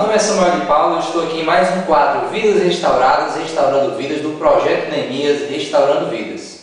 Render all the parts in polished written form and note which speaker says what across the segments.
Speaker 1: nome é Samuel de Paula, eu estou aqui em mais um quadro Vidas Restauradas, Restaurando Vidas, do Projeto Neemias, Restaurando Vidas.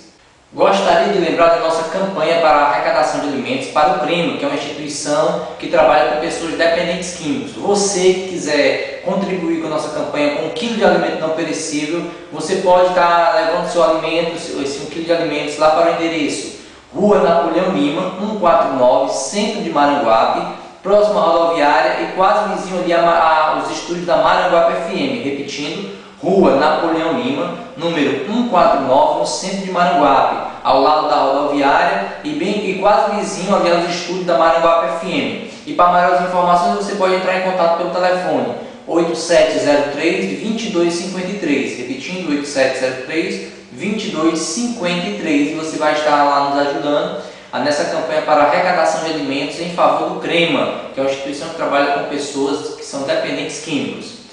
Speaker 1: Gostaria de lembrar da nossa campanha para a arrecadação de alimentos para o CREMA, que é uma instituição que trabalha com pessoas dependentes químicos. Você que quiser contribuir com a nossa campanha com 1 kg de alimento não perecível, você pode estar levando seu alimento, esse 1 kg de alimentos lá para o endereço Rua Napoleão Lima, 149, Centro de Maranguape, próximo à rodoviária e quase vizinho ali aos estúdios da Maranguape FM. Repetindo, Rua Napoleão Lima, número 149, no centro de Maranguape, ao lado da rodoviária e quase vizinho ali aos estúdios da Maranguape FM. E para maiores informações você pode entrar em contato pelo telefone 8703-2253, repetindo, 8703-2253, e você vai estar lá nos ajudando nessa campanha para arrecadação de alimentos em favor do CREMA, que é uma instituição que trabalha com pessoas que são dependentes químicos.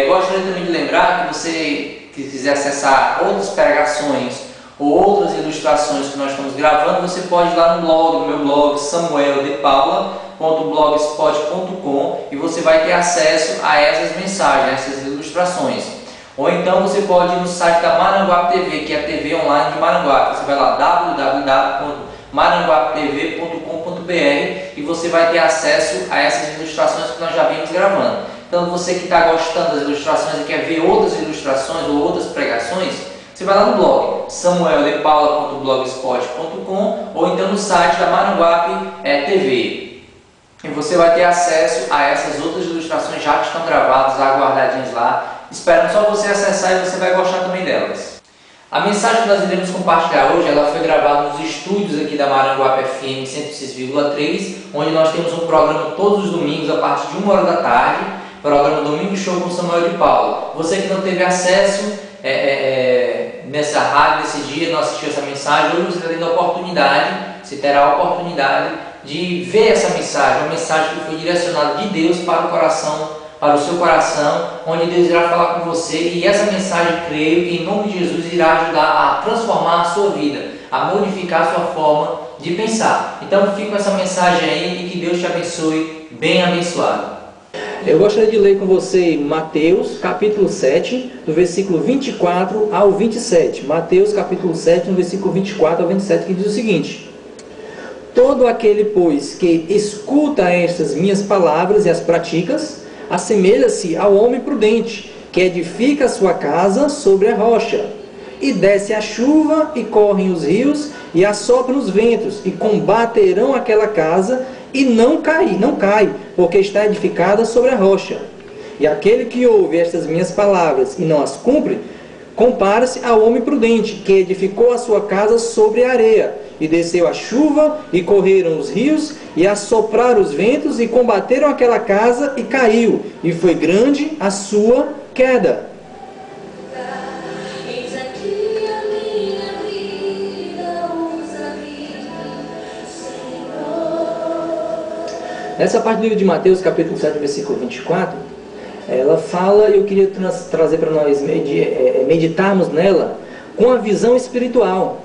Speaker 1: Gostaria também de lembrar que você que quiser acessar outras pregações ou outras ilustrações que nós estamos gravando, você pode ir lá no meu blog samueldepaula.blogspot.com, e você vai ter acesso a essas mensagens, a essas ilustrações. Ou então você pode ir no site da Maranguape TV, que é a TV online de Maranguape. Você vai lá www.maranguapetv.com.br e você vai ter acesso a essas ilustrações que nós já vimos gravando. Então você que está gostando das ilustrações e quer ver outras ilustrações ou outras pregações, você vai lá no blog samueldepaula.blogspot.com ou então no site da Maranguape TV. E você vai ter acesso a essas outras ilustrações já que estão gravadas, guardadinhas lá, esperando só você acessar, e você vai gostar também delas. A mensagem que nós iremos compartilhar hoje, ela foi gravada nos estúdios aqui da Maranguape FM 106,3, onde nós temos um programa todos os domingos a partir de 1h da tarde, programa Domingo Show com Samuel de Paula. Você que não teve acesso nessa rádio, nesse dia, não assistiu essa mensagem, hoje você está tendo a oportunidade, você terá a oportunidade de ver essa mensagem, uma mensagem que foi direcionada de Deus para o coração, para o seu coração, onde Deus irá falar com você, e essa mensagem, creio que em nome de Jesus irá ajudar a transformar a sua vida, a modificar a sua forma de pensar. Então fique com essa mensagem aí e que Deus te abençoe, bem abençoado. Eu gostaria de ler com você Mateus capítulo 7, do versículo 24 ao 27. Mateus capítulo 7, no versículo 24 ao 27, que diz o seguinte: todo aquele, pois, que escuta estas minhas palavras e as pratica, assemelha-se ao homem prudente, que edifica a sua casa sobre a rocha. E desce a chuva, e correm os rios, e assopram os ventos, e combaterão aquela casa, e não cai, porque está edificada sobre a rocha. E aquele que ouve estas minhas palavras e não as cumpre, compara-se ao homem prudente, que edificou a sua casa sobre a areia. E desceu a chuva, e correram os rios, e assopraram os ventos, e combateram aquela casa, e caiu, e foi grande a sua queda. Nessa parte do livro de Mateus, capítulo 7, versículo 24, ela fala, e eu queria trazer para nós meditarmos nela com a visão espiritual.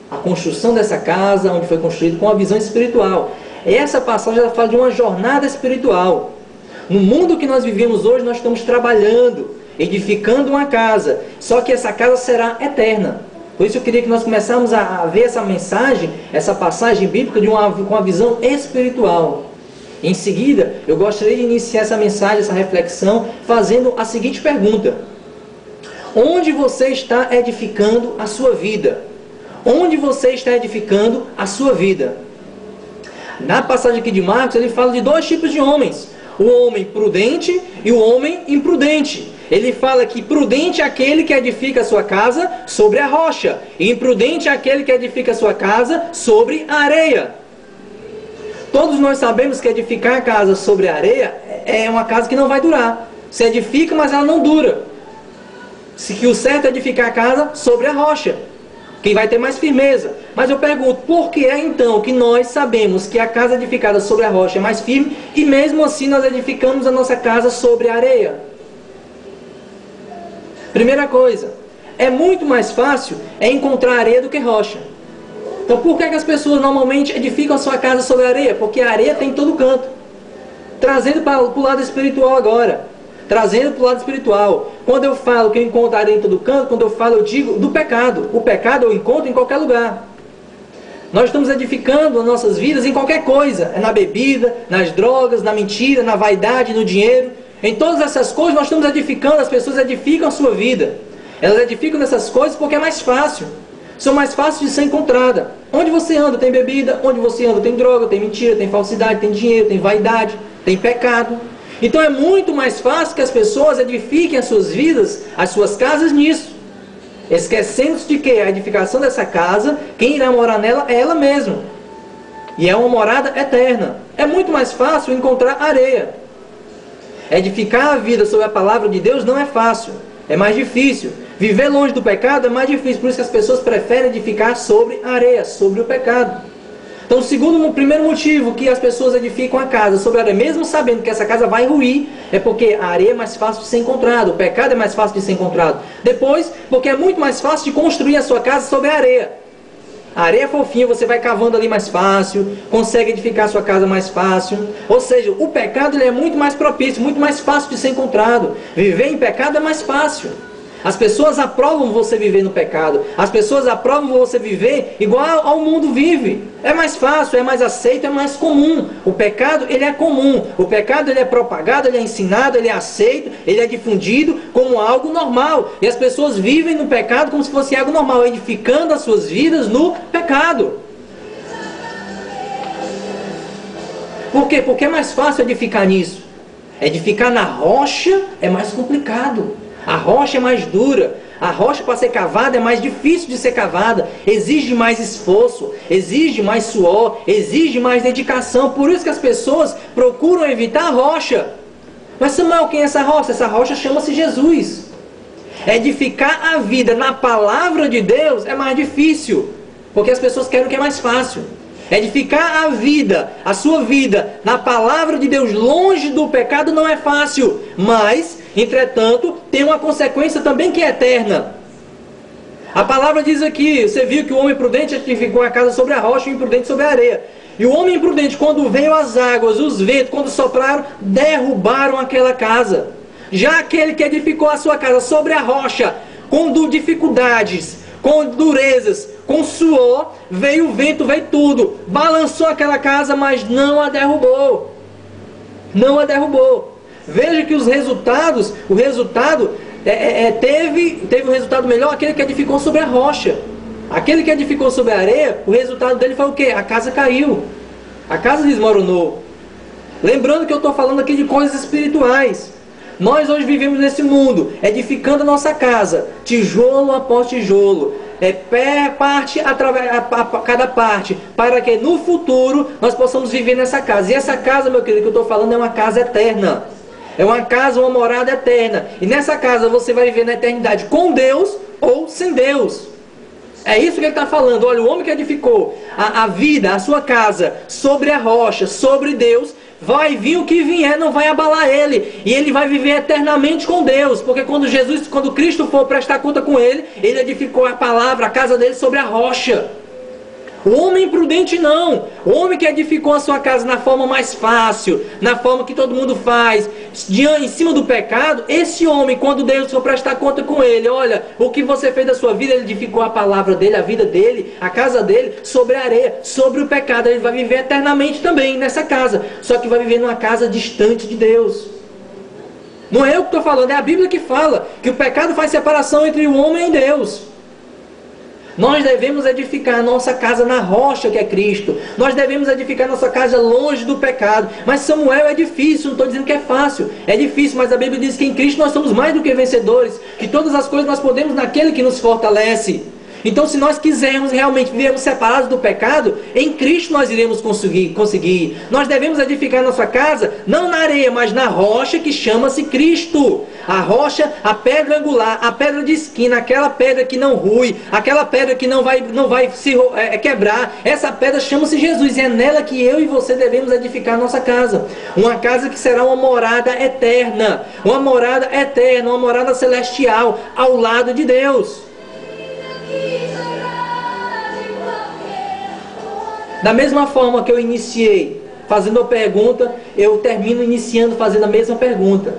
Speaker 1: A construção dessa casa, onde foi construído, com a visão espiritual. Essa passagem ela fala de uma jornada espiritual. No mundo que nós vivemos hoje, nós estamos trabalhando, edificando uma casa. Só que essa casa será eterna. Por isso eu queria que nós começássemos a ver essa mensagem, essa passagem bíblica com uma visão espiritual. Em seguida, eu gostaria de iniciar essa mensagem, essa reflexão, fazendo a seguinte pergunta: onde você está edificando a sua vida? Onde você está edificando a sua vida? Na passagem aqui de Marcos, ele fala de dois tipos de homens: o homem prudente e o homem imprudente. Ele fala que prudente é aquele que edifica a sua casa sobre a rocha, e imprudente é aquele que edifica a sua casa sobre a areia. Todos nós sabemos que edificar a casa sobre a areia é uma casa que não vai durar. Se edifica, mas ela não dura. Que o certo é edificar a casa sobre a rocha, que vai ter mais firmeza. Mas eu pergunto, por que é então que nós sabemos que a casa edificada sobre a rocha é mais firme, e mesmo assim nós edificamos a nossa casa sobre a areia? Primeira coisa, é muito mais fácil encontrar areia do que rocha. Então por que as pessoas normalmente edificam a sua casa sobre a areia? Porque a areia tem em todo canto.
Speaker 2: Trazendo para o lado espiritual agora. Trazendo para o lado espiritual. Quando eu falo que eu encontro areia em todo canto, quando eu falo, eu digo do pecado. O pecado eu encontro em qualquer lugar. Nós estamos edificando as nossas vidas em qualquer coisa. É na bebida, nas drogas, na mentira, na vaidade, no dinheiro. Em todas essas coisas nós estamos edificando, as pessoas edificam a sua vida. Elas edificam nessas coisas porque é mais fácil. São mais fáceis de ser encontrada. Onde você anda tem bebida, onde você anda tem droga, tem mentira, tem falsidade, tem dinheiro, tem vaidade, tem pecado. Então é muito mais fácil que as pessoas edifiquem as suas vidas, as suas casas nisso. Esquecendo-se de que a edificação dessa casa, quem irá morar nela é ela mesma. E é uma morada eterna. É muito mais fácil encontrar areia. Edificar a vida sobre a palavra de Deus não é fácil. É mais difícil. Viver longe do pecado é mais difícil. Por isso que as pessoas preferem edificar sobre a areia, sobre o pecado. Então, o primeiro motivo que as pessoas edificam a casa sobre a areia, mesmo sabendo que essa casa vai ruir, é porque a areia é mais fácil de ser encontrado, o pecado é mais fácil de ser encontrado. Depois, porque é muito mais fácil de construir a sua casa sobre a areia. A areia é fofinha, você vai cavando ali mais fácil, consegue edificar a sua casa mais fácil. Ou seja, o pecado ele é muito mais propício, muito mais fácil de ser encontrado. Viver em pecado é mais fácil. As pessoas aprovam você viver no pecado. As pessoas aprovam você viver igual ao mundo vive. É mais fácil, é mais aceito, é mais comum. O pecado, ele é comum. O pecado, ele é propagado, ele é ensinado, ele é aceito, ele é difundido como algo normal. E as pessoas vivem no pecado como se fosse algo normal, edificando as suas vidas no pecado. Por quê? Porque é mais fácil edificar nisso. Edificar na rocha é mais complicado. A rocha é mais dura. A rocha para ser cavada é mais difícil de ser cavada. Exige mais esforço, exige mais suor, exige mais dedicação. Por isso que as pessoas procuram evitar a rocha. Mas Samuel, quem é essa rocha? Essa rocha chama-se Jesus. Edificar a vida na palavra de Deus é mais difícil. Porque as pessoas querem o que é mais fácil. Edificar a vida, a sua vida, na palavra de Deus, longe do pecado não é fácil. Mas, entretanto, tem uma consequência também que é eterna. A palavra diz aqui, você viu que o homem prudente edificou a casa sobre a rocha e o imprudente sobre a areia. E o homem imprudente, quando veio as águas, os ventos, quando sopraram, derrubaram aquela casa. Já aquele que edificou a sua casa sobre a rocha, com dificuldades, com durezas, com suor, veio o vento, veio tudo, balançou aquela casa, mas não a derrubou. Não a derrubou. Veja que o resultado teve um resultado melhor aquele que edificou sobre a rocha. Aquele que edificou sobre a areia, o resultado dele foi o quê? A casa caiu. A casa desmoronou. Lembrando que eu estou falando aqui de coisas espirituais. Nós hoje vivemos nesse mundo, edificando a nossa casa, tijolo após tijolo, parte cada parte, para que no futuro nós possamos viver nessa casa. E essa casa, meu querido, que eu estou falando é uma casa eterna. É uma casa, uma morada eterna. E nessa casa você vai viver na eternidade com Deus ou sem Deus. É isso que ele está falando. Olha, o homem que edificou a vida, a sua casa, sobre a rocha, sobre Deus, vai vir o que vier, não vai abalar ele. E ele vai viver eternamente com Deus. Porque quando Cristo for prestar conta com ele, ele edificou a palavra, a casa dele sobre a rocha. O homem imprudente não. O homem que edificou a sua casa na forma mais fácil, na forma que todo mundo faz, em cima do pecado, esse homem, quando Deus for prestar conta com ele, olha, o que você fez da sua vida, ele edificou a palavra dele, a vida dele, a casa dele, sobre a areia, sobre o pecado. Ele vai viver eternamente também nessa casa, só que vai viver numa casa distante de Deus. Não é eu que estou falando, é a Bíblia que fala que o pecado faz separação entre o homem e Deus. Nós devemos edificar a nossa casa na rocha que é Cristo. Nós devemos edificar a nossa casa longe do pecado. Mas Samuel, é difícil, não estou dizendo que é fácil. É difícil, mas a Bíblia diz que em Cristo nós somos mais do que vencedores. Que todas as coisas nós podemos naquele que nos fortalece. Então, se nós quisermos realmente vivermos separados do pecado, em Cristo nós iremos conseguir. Nós devemos edificar nossa casa, não na areia, mas na rocha que chama-se Cristo. A rocha, a pedra angular, a pedra de esquina, aquela pedra que não rui, aquela pedra que não vai se quebrar. Essa pedra chama-se Jesus e é nela que eu e você devemos edificar nossa casa. Uma casa que será uma morada eterna, uma morada celestial, ao lado de Deus. Da mesma forma que eu iniciei fazendo a pergunta, eu termino iniciando fazendo a mesma pergunta.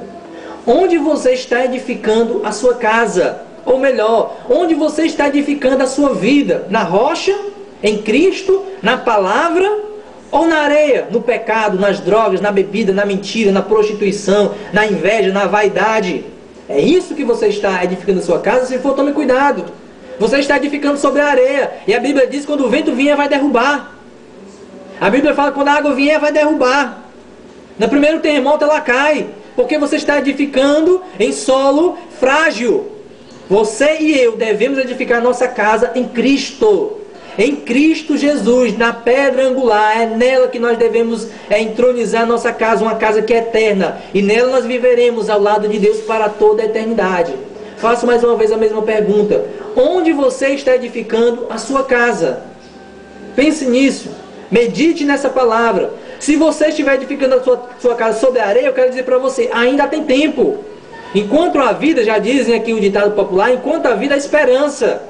Speaker 2: Onde você está edificando a sua casa? Ou melhor, onde você está edificando a sua vida? Na rocha? Em Cristo? Na palavra? Ou na areia? No pecado, nas drogas, na bebida, na mentira, na prostituição, na inveja, na vaidade? É isso que você está edificando a sua casa? Se for, tome cuidado. Você está edificando sobre a areia. E a Bíblia diz que quando o vento vier, vai derrubar. A Bíblia fala que quando a água vier, vai derrubar. No primeiro terremoto, ela cai. Porque você está edificando em solo frágil. Você e eu devemos edificar nossa casa em Cristo. Em Cristo Jesus, na pedra angular. É nela que nós devemos entronizar nossa casa, uma casa que é eterna. E nela nós viveremos ao lado de Deus para toda a eternidade. Faço mais uma vez a mesma pergunta. Onde você está edificando a sua casa? Pense nisso. Medite nessa palavra. Se você estiver edificando a sua casa sobre a areia, eu quero dizer para você, ainda tem tempo. Enquanto há vida, já dizem aqui o ditado popular, enquanto há vida, há esperança.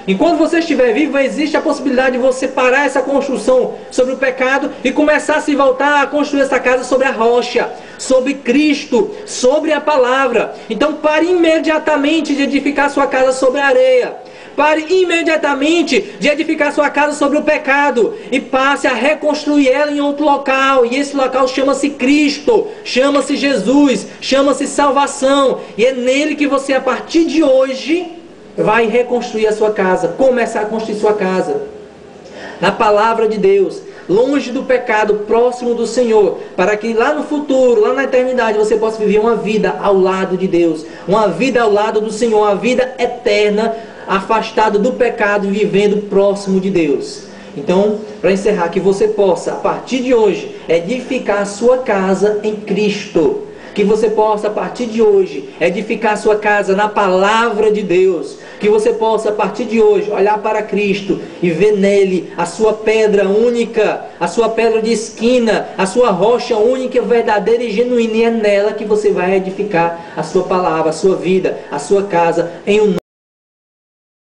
Speaker 2: Enquanto você estiver vivo, existe a possibilidade de você parar essa construção sobre o pecado e começar a se voltar a construir essa casa sobre a rocha, sobre Cristo, sobre a palavra. Então pare imediatamente de edificar sua casa sobre a areia. Pare imediatamente de edificar sua casa sobre o pecado e passe a reconstruir ela em outro local. E esse local chama-se Cristo, chama-se Jesus, chama-se salvação. E é nele que você, a partir de hoje, vai reconstruir a sua casa, começar a construir sua casa. Na palavra de Deus, longe do pecado, próximo do Senhor, para que lá no futuro, lá na eternidade, você possa viver uma vida ao lado de Deus, uma vida ao lado do Senhor, uma vida eterna, afastado do pecado e vivendo próximo de Deus. Então, para encerrar, que você possa, a partir de hoje, edificar a sua casa em Cristo. Que você possa, a partir de hoje, edificar a sua casa na palavra de Deus. Que você possa, a partir de hoje, olhar para Cristo e ver nele a sua pedra única, a sua pedra de esquina, a sua rocha única, verdadeira e genuína. E é nela que você vai edificar a sua palavra, a sua vida, a sua casa, em um